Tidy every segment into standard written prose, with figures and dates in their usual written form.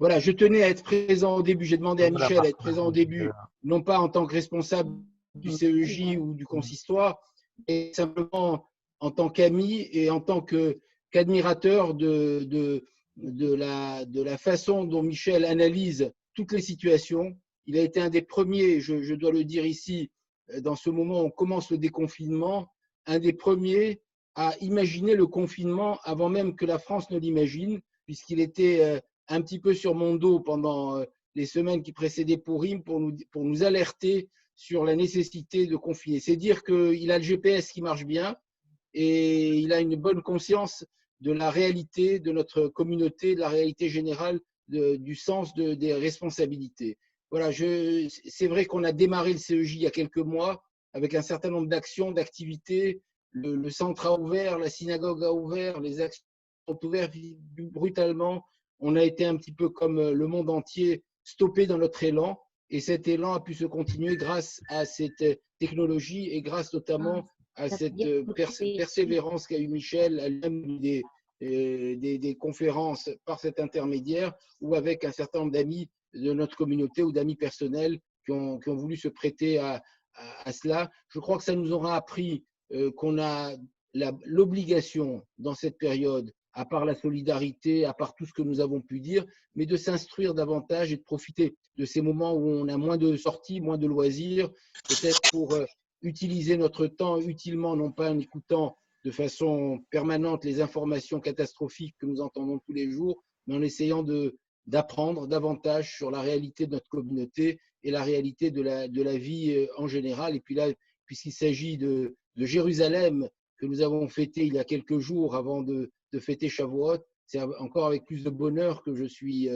Voilà, je tenais à être présent au début. J'ai demandé à Voilà, Michel à être partage présent au début, non pas en tant que responsable du CEJ ou du consistoire, mais simplement en tant qu'ami et en tant qu'admirateur de la façon dont Michel analyse toutes les situations. Il a été un des premiers, je dois le dire ici, dans ce moment où on commence le déconfinement, un des premiers à imaginer le confinement avant même que la France ne l'imagine, puisqu'il était un petit peu sur mon dos pendant les semaines qui précédaient Pourim pour nous alerter sur la nécessité de confiner. C'est dire qu'il a le GPS qui marche bien et il a une bonne conscience de la réalité de notre communauté, de la réalité générale, du sens des responsabilités. Voilà, c'est vrai qu'on a démarré le CEJ il y a quelques mois avec un certain nombre d'actions, d'activités. Le centre a ouvert, la synagogue a ouvert, les actions sont ouvertes brutalement. On a été un petit peu comme le monde entier, stoppé dans notre élan. Et cet élan a pu se continuer grâce à cette technologie et grâce notamment à cette persévérance qu'a eu Michel, à lui-même des conférences par cet intermédiaire ou avec un certain nombre d'amis de notre communauté ou d'amis personnels qui ont voulu se prêter à cela. Je crois que ça nous aura appris qu'on a l'obligation dans cette période, à part la solidarité, à part tout ce que nous avons pu dire, mais de s'instruire davantage et de profiter de ces moments où on a moins de sorties, moins de loisirs, peut-être pour utiliser notre temps utilement, non pas en écoutant de façon permanente les informations catastrophiques que nous entendons tous les jours, mais en essayant d'apprendre davantage sur la réalité de notre communauté et la réalité de la vie en général. Et puis là, puisqu'il s'agit de Jérusalem, que nous avons fêté il y a quelques jours avant de fêter Shavuot, c'est encore avec plus de bonheur que je suis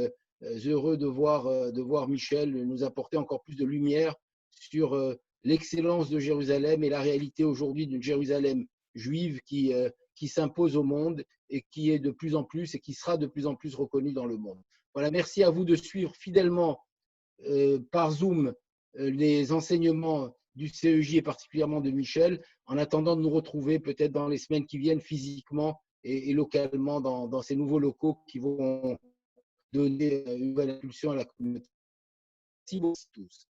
heureux de voir Michel nous apporter encore plus de lumière sur l'excellence de Jérusalem et la réalité aujourd'hui d'une Jérusalem juive qui s'impose au monde et qui est de plus en plus et qui sera de plus en plus reconnue dans le monde. Voilà, merci à vous de suivre fidèlement par Zoom les enseignements du CEJ et particulièrement de Michel, en attendant de nous retrouver peut-être dans les semaines qui viennent physiquement et localement dans ces nouveaux locaux qui vont donner une nouvelle impulsion à la communauté. Merci beaucoup à tous.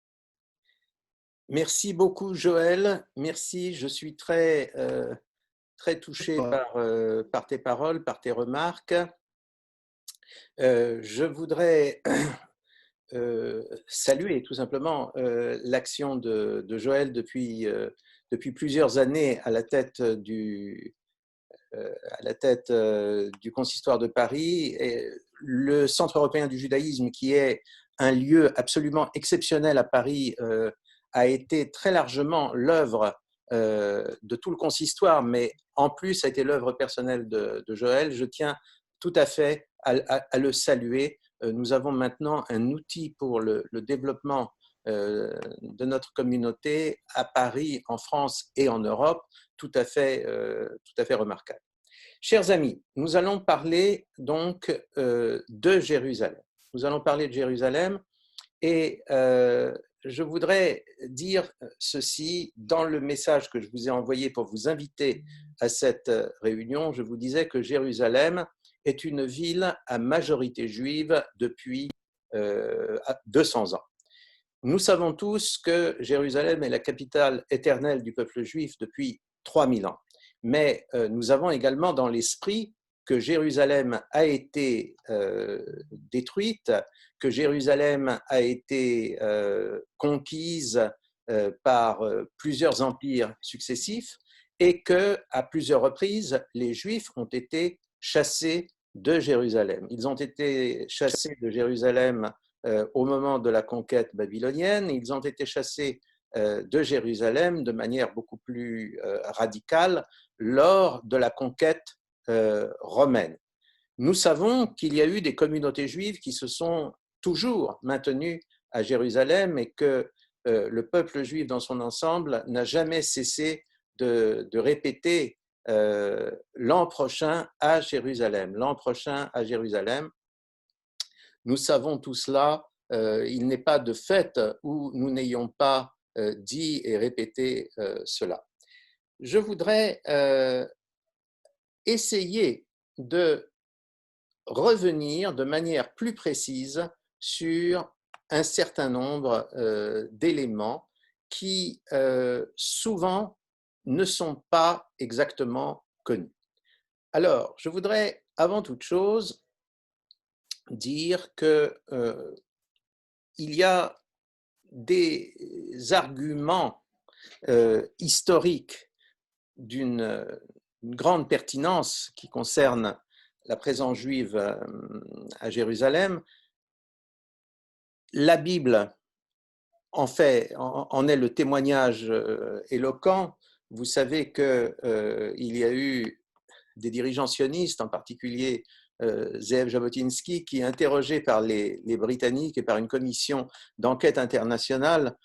Merci beaucoup, Joël. Merci. Je suis très touché par tes paroles, par tes remarques. Je voudrais saluer tout simplement l'action de Joël depuis plusieurs années à la tête du consistoire de Paris, et le Centre européen du judaïsme, qui est un lieu absolument exceptionnel à Paris, a été très largement l'œuvre de tout le consistoire, mais en plus a été l'œuvre personnelle de Joël. Je tiens tout à fait à le saluer. Nous avons maintenant un outil pour le développement de notre communauté à Paris, en France et en Europe, tout à fait remarquable. Chers amis, nous allons parler donc de Jérusalem. Nous allons parler de Jérusalem et je voudrais dire ceci dans le message que je vous ai envoyé pour vous inviter à cette réunion. Je vous disais que Jérusalem est une ville à majorité juive depuis 200 ans. Nous savons tous que Jérusalem est la capitale éternelle du peuple juif depuis 3000 ans. Mais nous avons également dans l'esprit que Jérusalem a été détruite, que Jérusalem a été conquise par plusieurs empires successifs et qu'à plusieurs reprises, les Juifs ont été chassés de Jérusalem. Ils ont été chassés de Jérusalem au moment de la conquête babylonienne. Ils ont été chassés de Jérusalem de manière beaucoup plus radicale lors de la conquête romaine. Nous savons qu'il y a eu des communautés juives qui se sont toujours maintenues à Jérusalem et que le peuple juif dans son ensemble n'a jamais cessé de répéter l'an prochain à Jérusalem, l'an prochain à Jérusalem. Nous savons tout cela, il n'est pas de fête où nous n'ayons pas dit et répété cela. Je voudrais essayer de revenir de manière plus précise sur un certain nombre d'éléments qui souvent ne sont pas exactement connus. Alors, je voudrais avant toute chose dire que il y a des arguments historiques d'une grande pertinence qui concerne la présence juive à Jérusalem. La Bible en est le témoignage éloquent. Vous savez qu'il y a eu des dirigeants sionistes, en particulier Zeev Jabotinsky, qui, interrogé par les Britanniques et par une commission d'enquête internationale,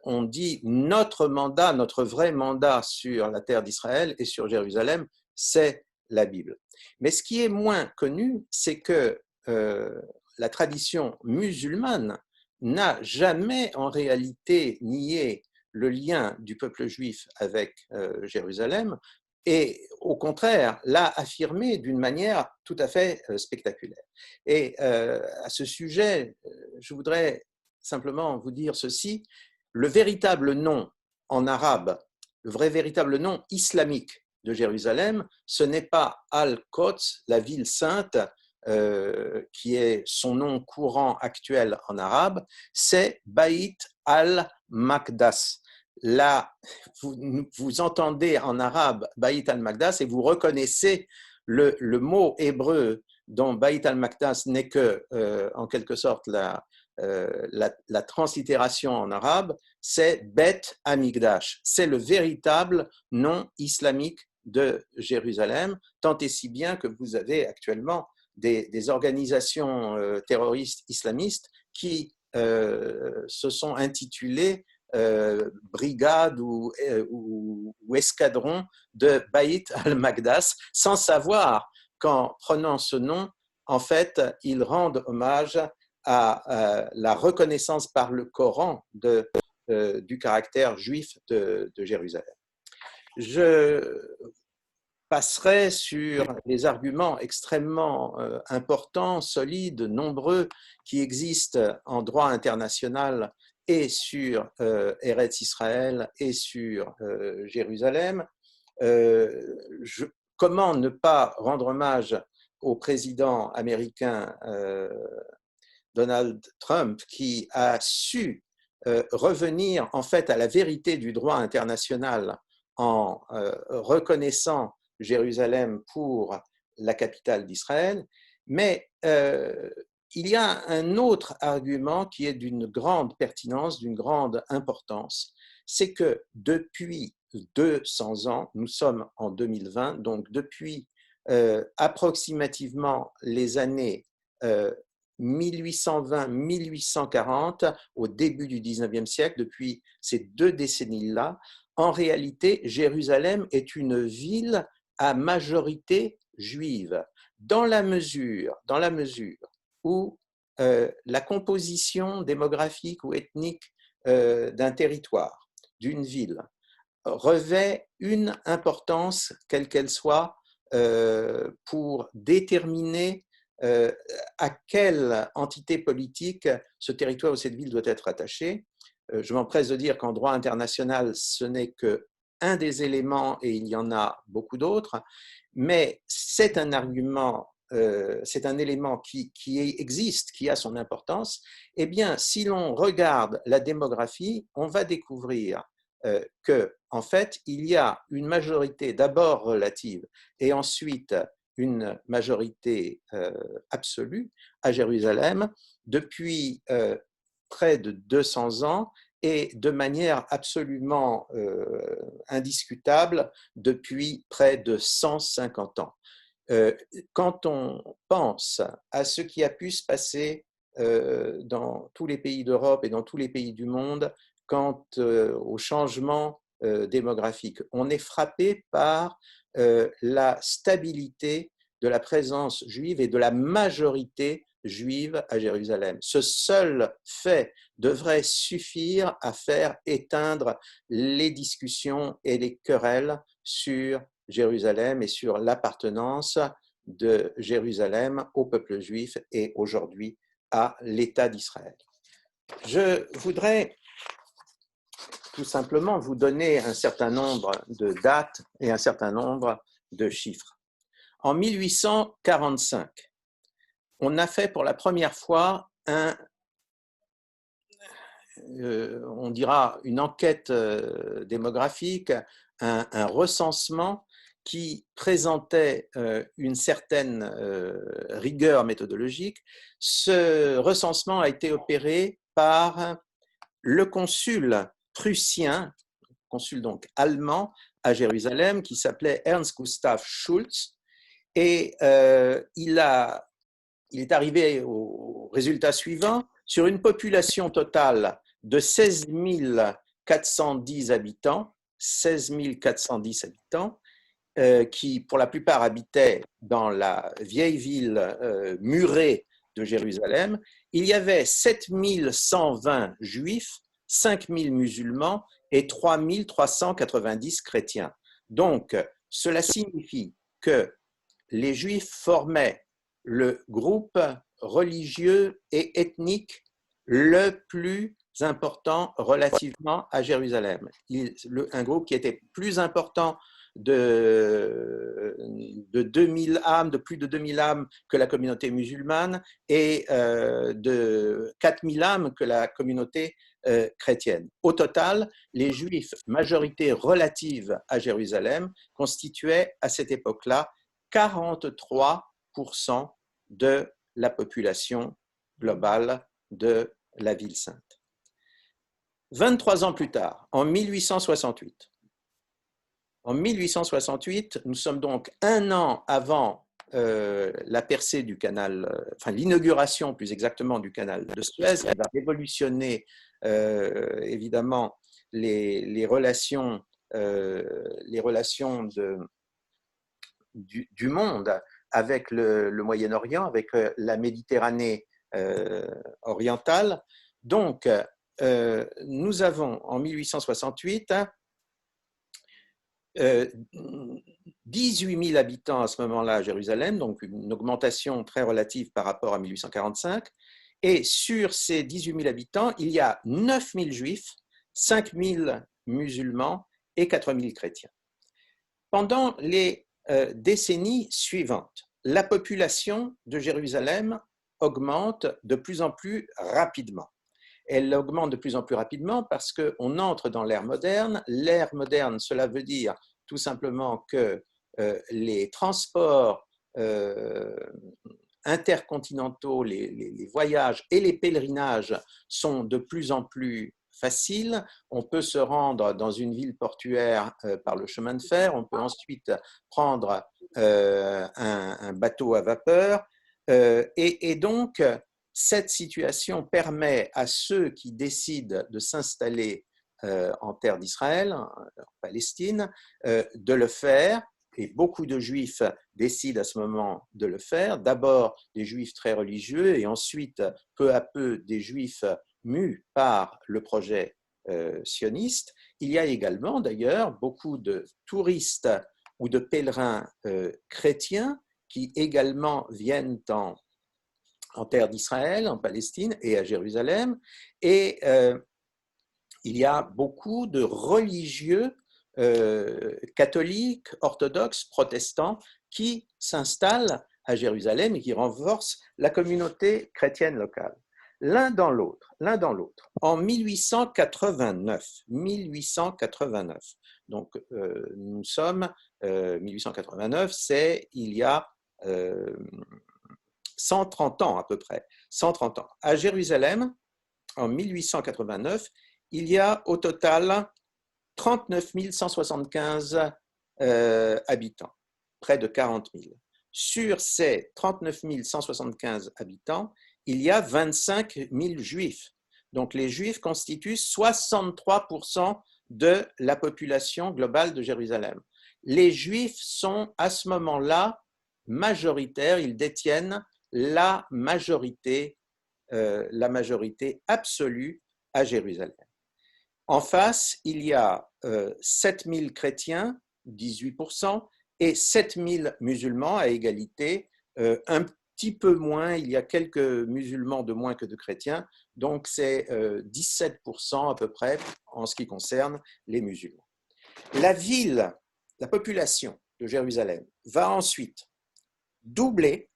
ont dit notre mandat, notre vrai mandat sur la terre d'Israël et sur Jérusalem, c'est la Bible. Mais ce qui est moins connu, c'est que la tradition musulmane n'a jamais en réalité nié le lien du peuple juif avec Jérusalem, et au contraire l'a affirmé d'une manière tout à fait spectaculaire. Et à ce sujet, je voudrais simplement vous dire ceci: le véritable nom en arabe, le vrai véritable nom islamique de Jérusalem, ce n'est pas Al-Quds, la ville sainte, qui est son nom courant actuel en arabe, c'est Bayt al-Maqdas. Là, vous entendez en arabe Bayt al-Maqdas et vous reconnaissez le mot hébreu dont Bayt al-Maqdas n'est que, en quelque sorte, la translittération en arabe, c'est Bet Amigdash. C'est le véritable nom islamique de Jérusalem, tant et si bien que vous avez actuellement des organisations terroristes islamistes qui se sont intitulées brigade ou escadron de Bayt al-Maqdas, sans savoir qu'en prenant ce nom, en fait, ils rendent hommage à la reconnaissance par le Coran du caractère juif de Jérusalem. Je passerai sur les arguments extrêmement importants, solides, nombreux, qui existent en droit international et sur Eretz Israël et sur Jérusalem. Comment ne pas rendre hommage au président américain Donald Trump, qui a su revenir en fait à la vérité du droit international en reconnaissant Jérusalem pour la capitale d'Israël. Mais il y a un autre argument qui est d'une grande pertinence, d'une grande importance, c'est que depuis 200 ans, nous sommes en 2020, donc depuis approximativement les années 1820-1840, au début du 19e siècle, depuis ces 2 décennies-là, en réalité, Jérusalem est une ville à majorité juive, dans la mesure où la composition démographique ou ethnique d'un territoire, d'une ville, revêt une importance, quelle qu'elle soit, pour déterminer à quelle entité politique ce territoire ou cette ville doit être attaché. Je m'empresse de dire qu'en droit international, ce n'est qu'un des éléments, et il y en a beaucoup d'autres, mais c'est un argument, c'est un élément qui existe, qui a son importance. Eh bien, si l'on regarde la démographie, on va découvrir que, en fait, il y a une majorité d'abord relative et ensuite une majorité absolue à Jérusalem depuis près de 200 ans et de manière absolument indiscutable depuis près de 150 ans. Quand on pense à ce qui a pu se passer dans tous les pays d'Europe et dans tous les pays du monde quant au changement démographique, on est frappé par la stabilité de la présence juive et de la majorité juive à Jérusalem. Ce seul fait devrait suffire à faire éteindre les discussions et les querelles sur Jérusalem et sur l'appartenance de Jérusalem au peuple juif et aujourd'hui à l'État d'Israël. Je voudrais tout simplement vous donner un certain nombre de dates et un certain nombre de chiffres. En 1845, on a fait pour la première fois on dira une enquête démographique, un recensement qui présentait une certaine rigueur méthodologique. Ce recensement a été opéré par le consul prussien, consul donc allemand à Jérusalem, qui s'appelait Ernst Gustav Schulz, et il est arrivé au résultat suivant: sur une population totale de 16 410 habitants, qui pour la plupart habitaient dans la vieille ville murée de Jérusalem, il y avait 7 120 juifs, 5 000 musulmans et 3 390 chrétiens. Donc, cela signifie que les juifs formaient le groupe religieux et ethnique le plus important relativement à Jérusalem. Un groupe qui était plus important de 2000 âmes, de plus de 2000 âmes que la communauté musulmane et de 4000 âmes que la communauté chrétienne. Au total, les Juifs, majorité relative à Jérusalem, constituaient à cette époque-là 43% de la population globale de la ville sainte. 23 ans plus tard, en 1868, nous sommes donc un an avant la percée du canal, enfin l'inauguration plus exactement du canal de Suez, qui va révolutionner évidemment les relations du monde avec le Moyen-Orient, avec la Méditerranée orientale. Donc, nous avons en 1868 18 000 habitants à ce moment-là à Jérusalem, donc une augmentation très relative par rapport à 1845. Et sur ces 18 000 habitants, il y a 9 000 juifs, 5 000 musulmans et 4 000 chrétiens. Pendant les décennies suivantes, la population de Jérusalem augmente de plus en plus rapidement. Elle augmente de plus en plus rapidement parce qu'on entre dans l'ère moderne. L'ère moderne, cela veut dire tout simplement que les transports intercontinentaux, les voyages et les pèlerinages sont de plus en plus faciles. On peut se rendre dans une ville portuaire par le chemin de fer, on peut ensuite prendre un bateau à vapeur et donc cette situation permet à ceux qui décident de s'installer en terre d'Israël, en Palestine, de le faire. Et beaucoup de juifs décident à ce moment de le faire. D'abord des juifs très religieux et ensuite, peu à peu, des juifs mus par le projet sioniste. Il y a également d'ailleurs beaucoup de touristes ou de pèlerins chrétiens qui également viennent en terre d'Israël, en Palestine et à Jérusalem. Et il y a beaucoup de religieux catholiques, orthodoxes, protestants qui s'installent à Jérusalem et qui renforcent la communauté chrétienne locale. L'un dans l'autre. En 1889, donc nous sommes, 1889, c'est il y a 130 ans à peu près, 130 ans. À Jérusalem, en 1889, il y a au total 39 175 habitants, près de 40 000. Sur ces 39 175 habitants, il y a 25 000 juifs. Donc les juifs constituent 63% de la population globale de Jérusalem. Les juifs sont à ce moment-là majoritaires, ils détiennent la majorité absolue à Jérusalem. En face, il y a 7 000 chrétiens, 18%, et 7000 musulmans à égalité, un petit peu moins, il y a quelques musulmans de moins que de chrétiens, donc c'est 17% à peu près en ce qui concerne les musulmans. La ville, la population de Jérusalem va ensuite doubler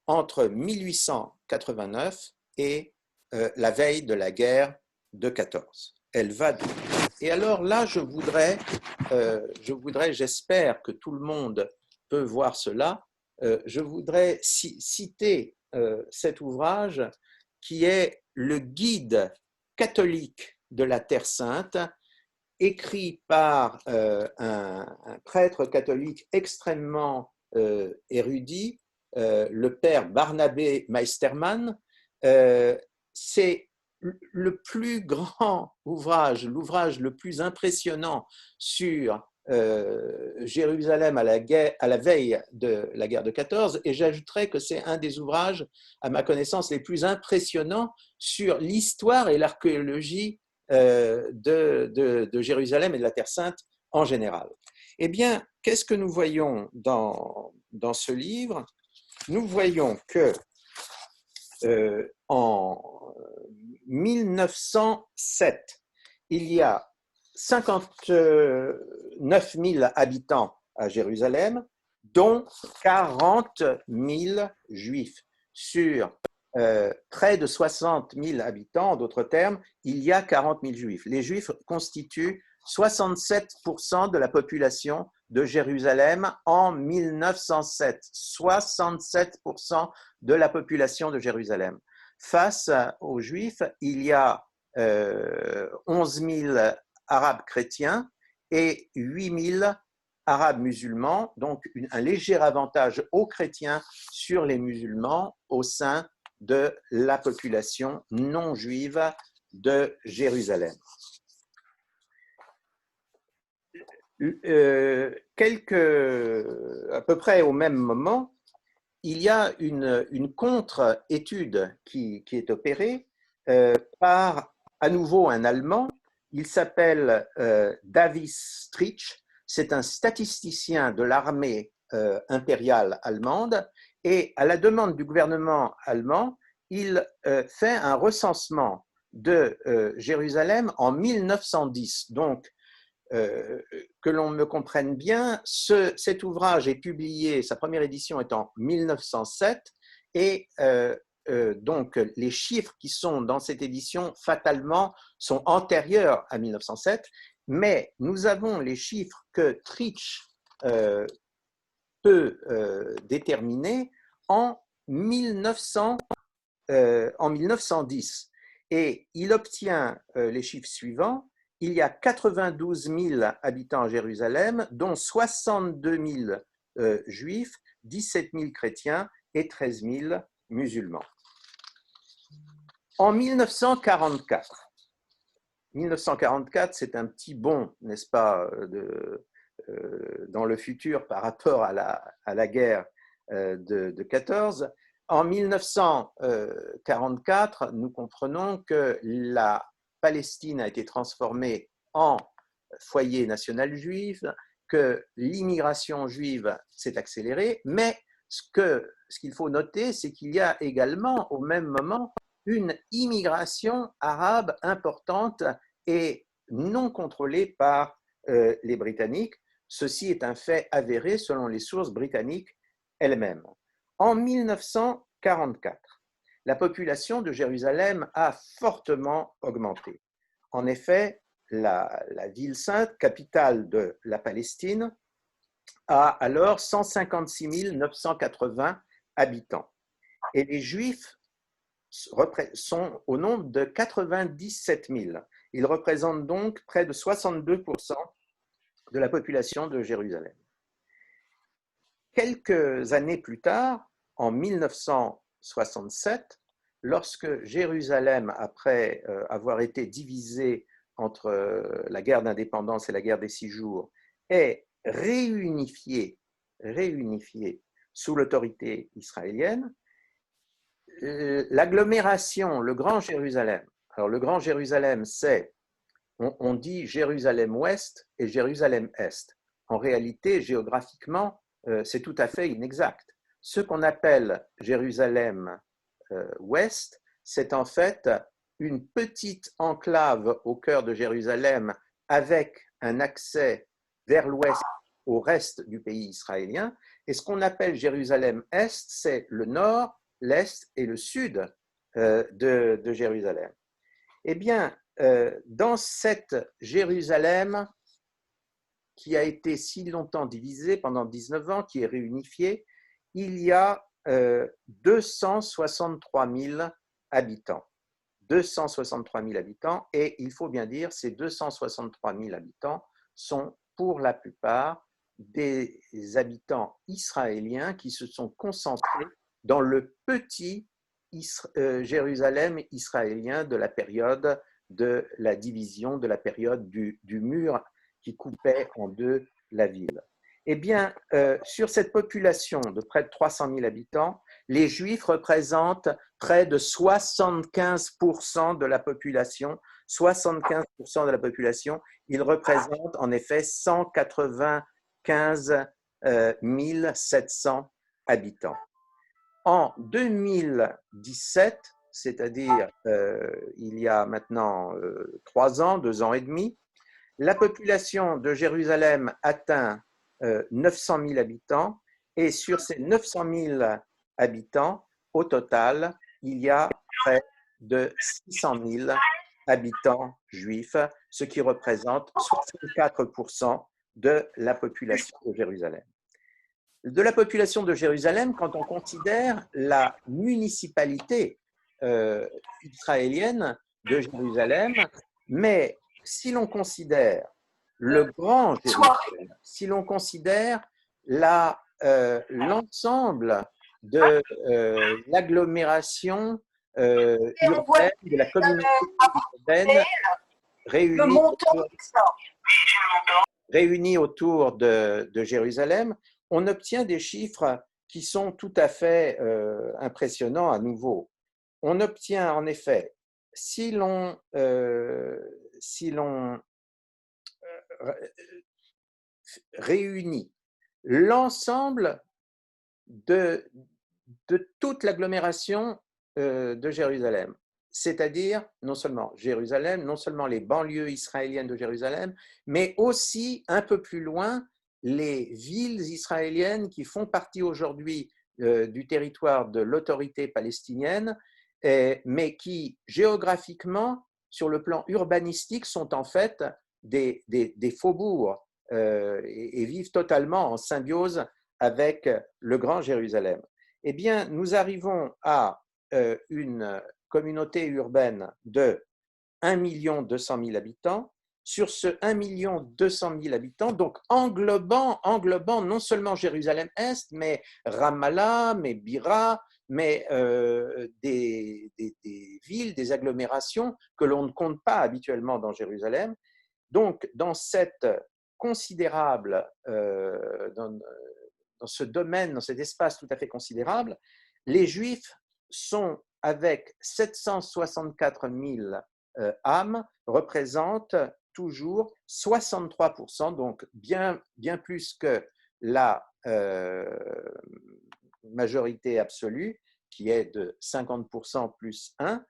entre 1889 et la veille de la guerre de 14. Elle va doubler. Et alors là, j'espère que tout le monde peut voir cela, je voudrais citer cet ouvrage qui est le guide catholique de la Terre Sainte, écrit par un prêtre catholique extrêmement érudit, le père Barnabé Meistermann. C'est le plus grand ouvrage, l'ouvrage le plus impressionnant sur Jérusalem à la veille de la guerre de 14, et j'ajouterais que c'est un des ouvrages, à ma connaissance, les plus impressionnants sur l'histoire et l'archéologie de Jérusalem et de la Terre Sainte en général. Eh bien, qu'est-ce que nous voyons dans ce livre? Nous voyons que en 1907, il y a 59 000 habitants à Jérusalem, dont 40 000 juifs. Sur près de 60 000 habitants, en d'autres termes, il y a 40 000 juifs. Les juifs constituent 67% de la population de Jérusalem en 1907. 67% de la population de Jérusalem. Face aux juifs, il y a 11 000 arabes chrétiens et 8 000 arabes musulmans, donc un léger avantage aux chrétiens sur les musulmans au sein de la population non juive de Jérusalem. À peu près au même moment, il y a une contre-étude qui est opérée par à nouveau un Allemand. Il s'appelle Davis Stritch. C'est un statisticien de l'armée impériale allemande, et à la demande du gouvernement allemand, il fait un recensement de Jérusalem en 1910. Donc, que l'on me comprenne bien, cet ouvrage est publié, sa première édition est en 1907, et donc les chiffres qui sont dans cette édition, fatalement, sont antérieurs à 1907, mais nous avons les chiffres que Tritch peut déterminer en 1910. Et il obtient les chiffres suivants. Il y a 92 000 habitants à Jérusalem, dont 62 000 juifs, 17 000 chrétiens et 13 000 musulmans. En 1944, c'est un petit bond, n'est-ce pas, dans le futur par rapport à la guerre de 14. En 1944, nous comprenons que la Palestine a été transformée en foyer national juif, que l'immigration juive s'est accélérée, mais ce qu'il faut noter, c'est qu'il y a également au même moment une immigration arabe importante et non contrôlée par les Britanniques. Ceci est un fait avéré selon les sources britanniques elles-mêmes. En 1944, la population de Jérusalem a fortement augmenté. En effet, la ville sainte, capitale de la Palestine, a alors 156 980 habitants. Et les Juifs sont au nombre de 97 000. Ils représentent donc près de 62% de la population de Jérusalem. Quelques années plus tard, en 1967, lorsque Jérusalem, après avoir été divisée entre la guerre d'indépendance et la guerre des 6 jours, est réunifiée sous l'autorité israélienne, l'agglomération, le Grand Jérusalem, alors le Grand Jérusalem, c'est, on dit Jérusalem-Ouest et Jérusalem-Est. en réalité, géographiquement, c'est tout à fait inexact. Ce qu'on appelle Jérusalem ouest, c'est en fait une petite enclave au cœur de Jérusalem avec un accès vers l'ouest au reste du pays israélien. Et ce qu'on appelle Jérusalem-Est, c'est le nord, l'est et le sud de Jérusalem. Eh bien, dans cette Jérusalem qui a été si longtemps divisée pendant 19 ans, qui est réunifiée, il y a 263 000 habitants. 263 000 habitants, et il faut bien dire, ces 263 000 habitants sont pour la plupart des habitants israéliens qui se sont concentrés dans le petit Jérusalem israélien de la période de la division, de la période du mur qui coupait en deux la ville. Eh bien, sur cette population de près de 300 000 habitants, les Juifs représentent près de 75% de la population. 75% de la population, ils représentent en effet 195 700 habitants. En 2017, c'est-à-dire il y a maintenant 3 ans, 2 ans et demi, la population de Jérusalem atteint 900 000 habitants, et sur ces 900 000 habitants, au total, il y a près de 600 000 habitants juifs, ce qui représente 64% de la population de Jérusalem. De la population de Jérusalem, quand on considère la municipalité israélienne de Jérusalem, mais si l'on considère le Grand Jérusalem, si l'on considère l'ensemble de l'agglomération urbaine, de la communauté urbaine réunie autour de Jérusalem, on obtient des chiffres qui sont tout à fait impressionnants à nouveau. On obtient en effet, si l'on réunit l'ensemble de toute l'agglomération de Jérusalem, c'est-à-dire non seulement Jérusalem, non seulement les banlieues israéliennes de Jérusalem, mais aussi un peu plus loin les villes israéliennes qui font partie aujourd'hui du territoire de l'autorité palestinienne, mais qui géographiquement, sur le plan urbanistique, sont en fait des faubourgs et vivent totalement en symbiose avec le Grand Jérusalem. Eh bien, nous arrivons à une communauté urbaine de 1 200 000 habitants. Sur ce 1 200 000 habitants, donc englobant non seulement Jérusalem-Est, mais Ramallah, mais Bira, mais des villes, des agglomérations que l'on ne compte pas habituellement dans Jérusalem. Donc, dans cette considérable, dans ce domaine, dans cet espace tout à fait considérable, les Juifs sont, avec 764 000 âmes, représentent toujours 63%, donc bien plus que la majorité absolue, qui est de 50% plus 1,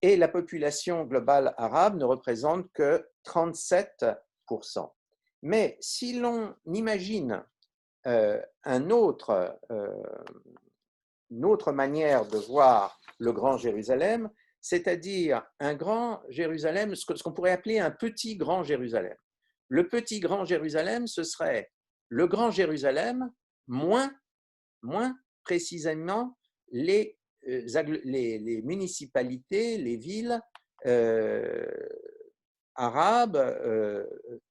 et la population globale arabe ne représente que 37%. Mais si l'on imagine une autre manière de voir le Grand Jérusalem, c'est-à-dire un Grand Jérusalem, ce qu'on pourrait appeler un petit Grand Jérusalem. Le petit Grand Jérusalem, ce serait le Grand Jérusalem moins précisément les municipalités, les villes arabes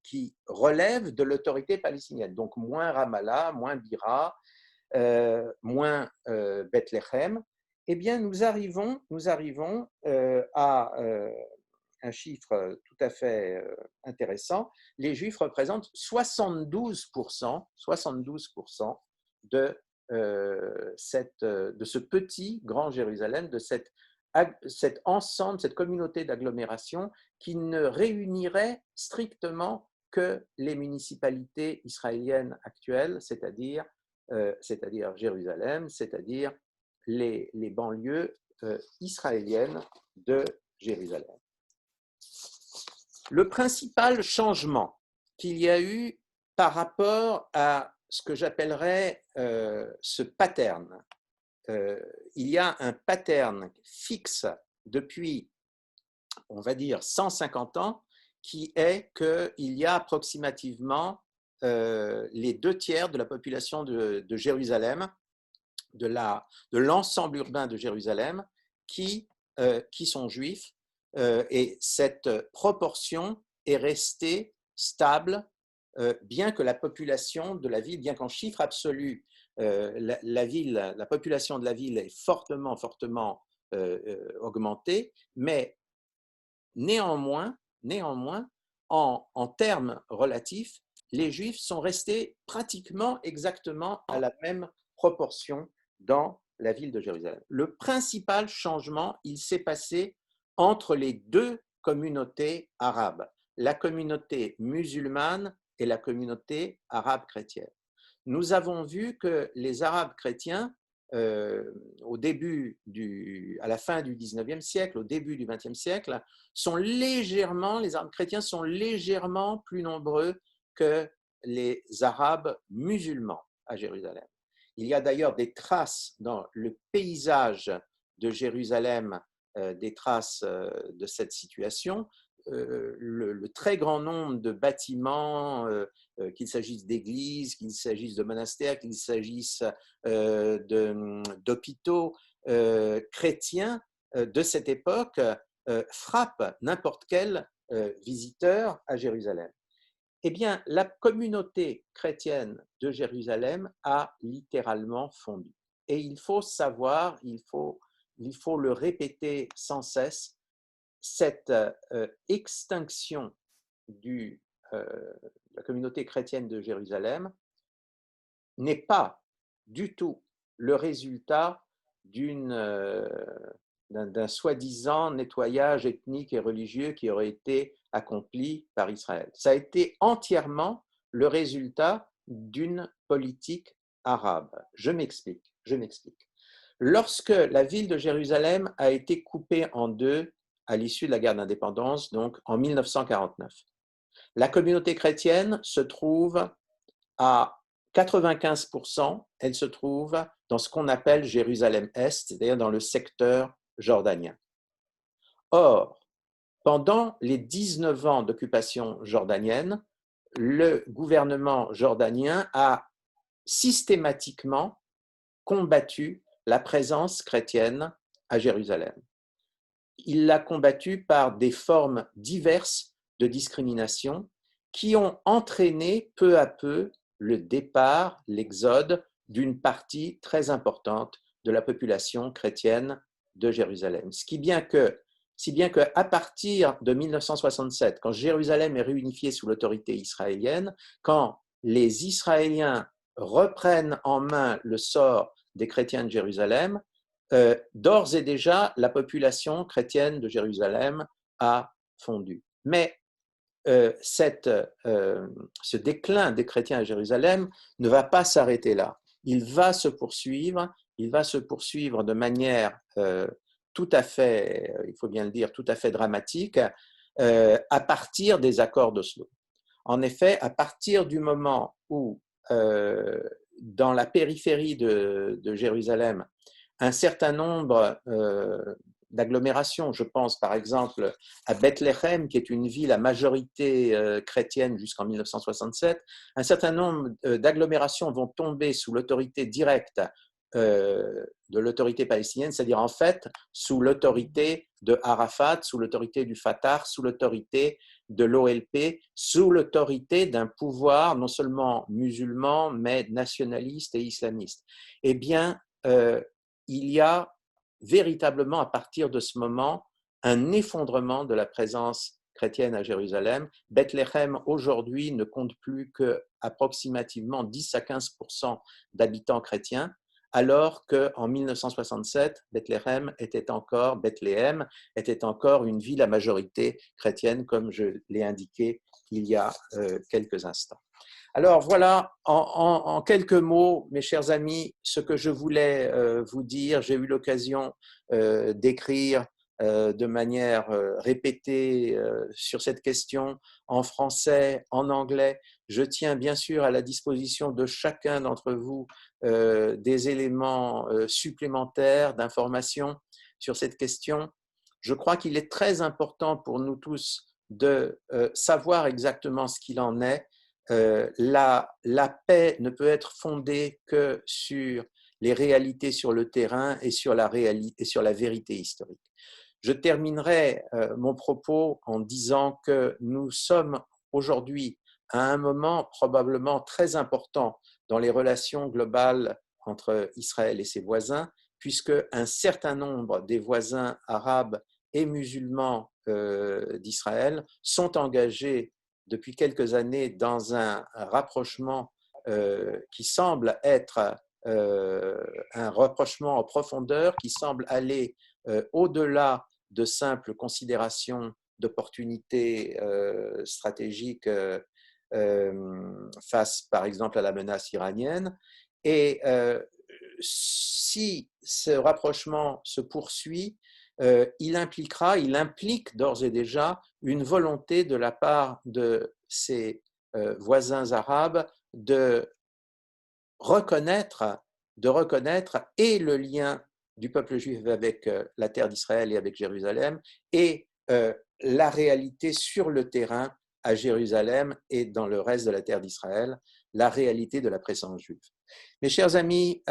qui relèvent de l'autorité palestinienne. Donc moins Ramallah, moins Bira, moins Bethléem. Eh bien, nous arrivons à un chiffre tout à fait intéressant. Les Juifs représentent 72% de ce petit Grand Jérusalem, de cet ensemble, cette communauté d'agglomération qui ne réunirait strictement que les municipalités israéliennes actuelles, c'est-à-dire Jérusalem, c'est-à-dire les banlieues israéliennes de Jérusalem. Le principal changement qu'il y a eu par rapport à ce que j'appellerais ce pattern, il y a un pattern fixe depuis, on va dire, 150 ans, qui est qu'il y a approximativement les 2/3 de la population de Jérusalem, de l'ensemble urbain de Jérusalem, qui sont juifs, et cette proportion est restée stable, bien que la population de la ville, bien qu'en chiffre absolu, la population de la ville est fortement augmentée, mais néanmoins, en termes relatifs, les Juifs sont restés pratiquement exactement à la même proportion dans la ville de Jérusalem. Le principal changement, il s'est passé entre les deux communautés arabes, la communauté musulmane et la communauté arabe chrétienne. Nous avons vu que les Arabes chrétiens, à la fin du 19e siècle, au début du 20e siècle, les Arabes chrétiens sont légèrement plus nombreux que les Arabes musulmans à Jérusalem. Il y a d'ailleurs des traces dans le paysage de Jérusalem, des traces de cette situation. Le très grand nombre de bâtiments, qu'il s'agisse d'églises, qu'il s'agisse de monastères, qu'il s'agisse d'hôpitaux chrétiens de cette époque, frappent n'importe quel visiteur à Jérusalem. Eh bien, la communauté chrétienne de Jérusalem a littéralement fondu. Et il faut savoir, il faut le répéter sans cesse, cette extinction de la communauté chrétienne de Jérusalem n'est pas du tout le résultat d'un soi-disant nettoyage ethnique et religieux qui aurait été accompli par Israël. Ça a été entièrement le résultat d'une politique arabe. Je m'explique. Lorsque la ville de Jérusalem a été coupée en deux à l'issue de la guerre d'indépendance, donc en 1949, la communauté chrétienne se trouve à 95%, elle se trouve dans ce qu'on appelle Jérusalem-Est, c'est-à-dire dans le secteur jordanien. Or, pendant les 19 ans d'occupation jordanienne, le gouvernement jordanien a systématiquement combattu la présence chrétienne à Jérusalem. Il l'a combattue par des formes diverses de discrimination qui ont entraîné peu à peu le départ, l'exode d'une partie très importante de la population chrétienne de Jérusalem. Si bien que à partir de 1967, quand Jérusalem est réunifiée sous l'autorité israélienne, quand les Israéliens reprennent en main le sort des chrétiens de Jérusalem, d'ores et déjà, la population chrétienne de Jérusalem a fondu. Mais ce déclin des chrétiens à Jérusalem ne va pas s'arrêter là. Il va se poursuivre de manière tout à fait, il faut bien le dire, tout à fait dramatique, à partir des accords d'Oslo. En effet, à partir du moment où, dans la périphérie de Jérusalem, un certain nombre d'agglomérations, je pense par exemple à Bethléem, qui est une ville à majorité chrétienne jusqu'en 1967, un certain nombre d'agglomérations vont tomber sous l'autorité directe de l'autorité palestinienne, c'est-à-dire en fait sous l'autorité de Arafat, sous l'autorité du Fatah, sous l'autorité de l'OLP, sous l'autorité d'un pouvoir non seulement musulman, mais nationaliste et islamiste. Eh bien, il y a véritablement à partir de ce moment un effondrement de la présence chrétienne à Jérusalem. Bethléem aujourd'hui ne compte plus qu'approximativement 10 à 15% d'habitants chrétiens, alors qu'en 1967, Bethléem était encore une ville à majorité chrétienne, comme je l'ai indiqué il y a quelques instants. Alors voilà, en quelques mots, mes chers amis, ce que je voulais vous dire. J'ai eu l'occasion d'écrire de manière répétée sur cette question en français, en anglais. Je tiens bien sûr à la disposition de chacun d'entre vous des éléments supplémentaires d'information sur cette question. Je crois qu'il est très important pour nous tous de savoir exactement ce qu'il en est. La paix ne peut être fondée que sur les réalités sur le terrain et sur la vérité historique. Je terminerai mon propos en disant que nous sommes aujourd'hui à un moment probablement très important dans les relations globales entre Israël et ses voisins, puisque un certain nombre des voisins arabes et musulmans d'Israël sont engagés depuis quelques années dans un rapprochement qui semble être un rapprochement en profondeur, qui semble aller au-delà de simples considérations d'opportunités stratégiques face, par exemple, à la menace iranienne. Et si ce rapprochement se poursuit, il implique d'ores et déjà une volonté de la part de ses voisins arabes de reconnaître et le lien du peuple juif avec la terre d'Israël et avec Jérusalem, et la réalité sur le terrain à Jérusalem et dans le reste de la terre d'Israël, la réalité de la présence juive. Mes chers amis,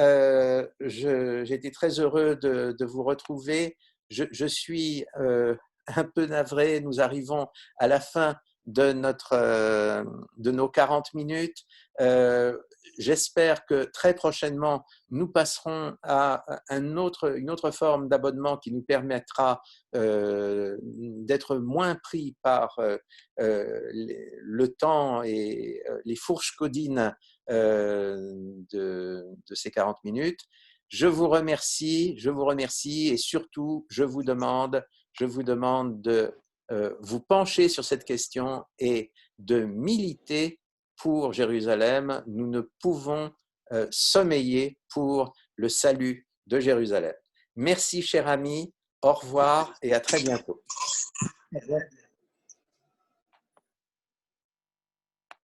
j'ai été très heureux de vous retrouver. Je suis un peu navré, nous arrivons à la fin de nos 40 minutes. J'espère que très prochainement, nous passerons à une autre forme d'abonnement qui nous permettra d'être moins pris par le temps et les fourches codines de ces 40 minutes. Je vous remercie et surtout, je vous demande de vous pencher sur cette question et de militer pour Jérusalem. Nous ne pouvons sommeiller pour le salut de Jérusalem. Merci, cher ami. Au revoir et à très bientôt.